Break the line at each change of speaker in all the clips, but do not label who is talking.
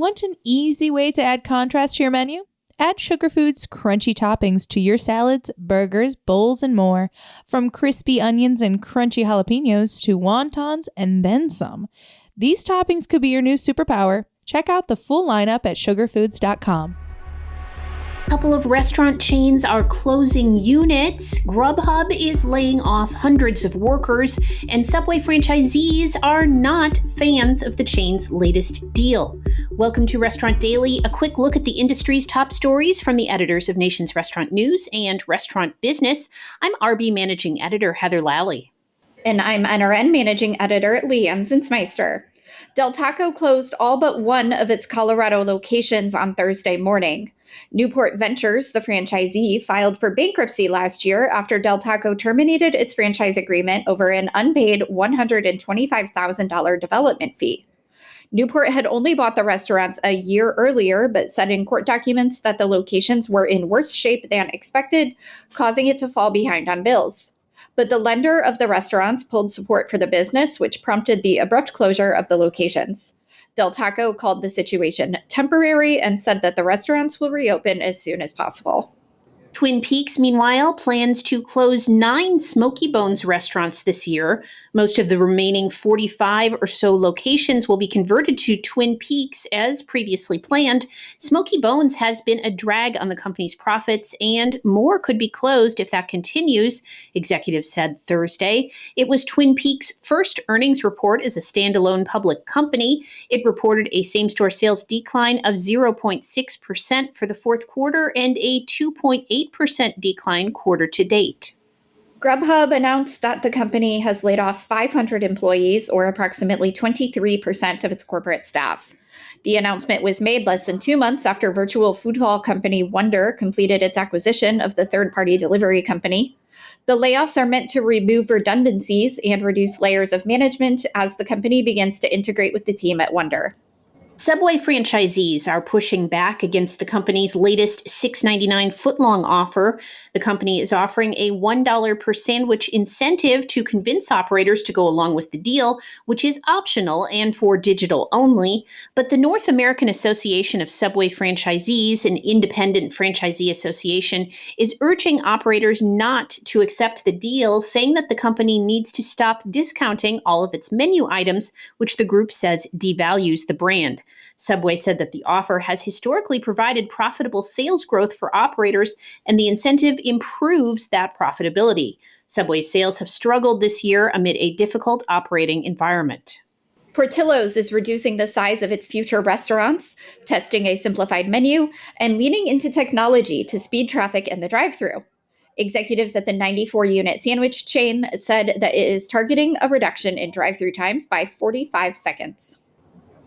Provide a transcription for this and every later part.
Want an easy way to add contrast to your menu? Add Sugar Foods crunchy toppings to your salads, burgers, bowls, and more. From crispy onions and crunchy jalapenos to wontons and then some. These toppings could be your new superpower. Check out the full lineup at sugarfoods.com.
A couple of restaurant chains are closing units. Grubhub is laying off hundreds of workers, and Subway franchisees are not fans of the chain's latest deal. Welcome to Restaurant Daily, a quick look at the industry's top stories from the editors of Nation's Restaurant News and Restaurant Business. I'm RB Managing Editor Heather Lally.
And I'm NRN Managing Editor Leanne Zinsmeister. Del Taco closed all but one of its Colorado locations on Thursday morning. Newport Ventures, the franchisee, filed for bankruptcy last year after Del Taco terminated its franchise agreement over an unpaid $125,000 development fee. Newport had only bought the restaurants a year earlier, but said in court documents that the locations were in worse shape than expected, causing it to fall behind on bills. But the lender of the restaurants pulled support for the business, which prompted the abrupt closure of the locations. Del Taco called the situation temporary and said that the restaurants will reopen as soon as possible.
Twin Peaks, meanwhile, plans to close 9 Smoky Bones restaurants this year. Most of the remaining 45 or so locations will be converted to Twin Peaks as previously planned. Smoky Bones has been a drag on the company's profits, and more could be closed if that continues, executives said Thursday. It was Twin Peaks' first earnings report as a standalone public company. It reported a same-store sales decline of 0.6% for the fourth quarter and a 2.8% decline quarter to date.
Grubhub announced that the company has laid off 500 employees, or approximately 23% of its corporate staff. The announcement was made less than 2 months after virtual food hall company Wonder completed its acquisition of the third-party delivery company. The layoffs are meant to remove redundancies and reduce layers of management as the company begins to integrate with the team at Wonder.
Subway franchisees are pushing back against the company's latest $6.99 footlong offer. The company is offering a $1 per sandwich incentive to convince operators to go along with the deal, which is optional and for digital only. But the North American Association of Subway Franchisees, an independent franchisee association, is urging operators not to accept the deal, saying that the company needs to stop discounting all of its menu items, which the group says devalues the brand. Subway said that the offer has historically provided profitable sales growth for operators, and the incentive improves that profitability. Subway's sales have struggled this year amid a difficult operating environment.
Portillo's is reducing the size of its future restaurants, testing a simplified menu, and leaning into technology to speed traffic in the drive-thru. Executives at the 94-unit sandwich chain said that it is targeting a reduction in drive-thru times by 45 seconds.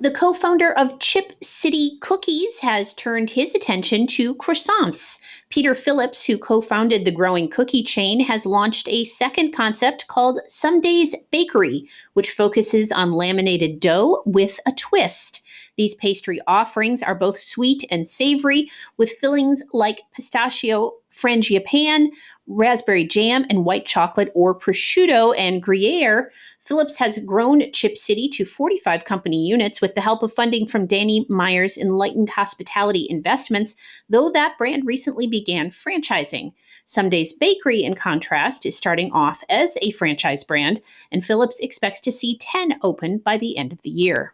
The co-founder of Chip City Cookies has turned his attention to croissants. Peter Phillips, who co-founded the growing cookie chain, has launched a second concept called Somedays Bakery, which focuses on laminated dough with a twist. These pastry offerings are both sweet and savory, with fillings like pistachio, frangipane, raspberry jam, and white chocolate or prosciutto and Gruyere. Phillips has grown Chip City to 45 company units with the help of funding from Danny Meyer's Enlightened Hospitality Investments, though that brand recently began franchising. Somedays Bakery, in contrast, is starting off as a franchise brand, and Phillips expects to see 10 open by the end of the year.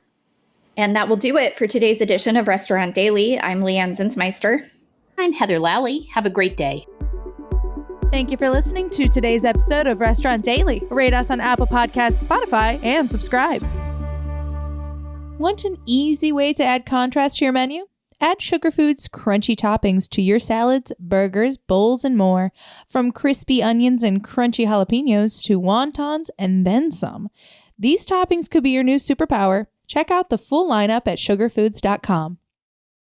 And that will do it for today's edition of Restaurant Daily. I'm Leanne Zinsmeister.
I'm Heather Lally. Have a great day.
Thank you for listening to today's episode of Restaurant Daily. Rate us on Apple Podcasts, Spotify, and subscribe. Want an easy way to add contrast to your menu? Add Sugar Foods crunchy toppings to your salads, burgers, bowls, and more. From crispy onions and crunchy jalapenos to wontons and then some. These toppings could be your new superpower. Check out the full lineup at sugarfoods.com.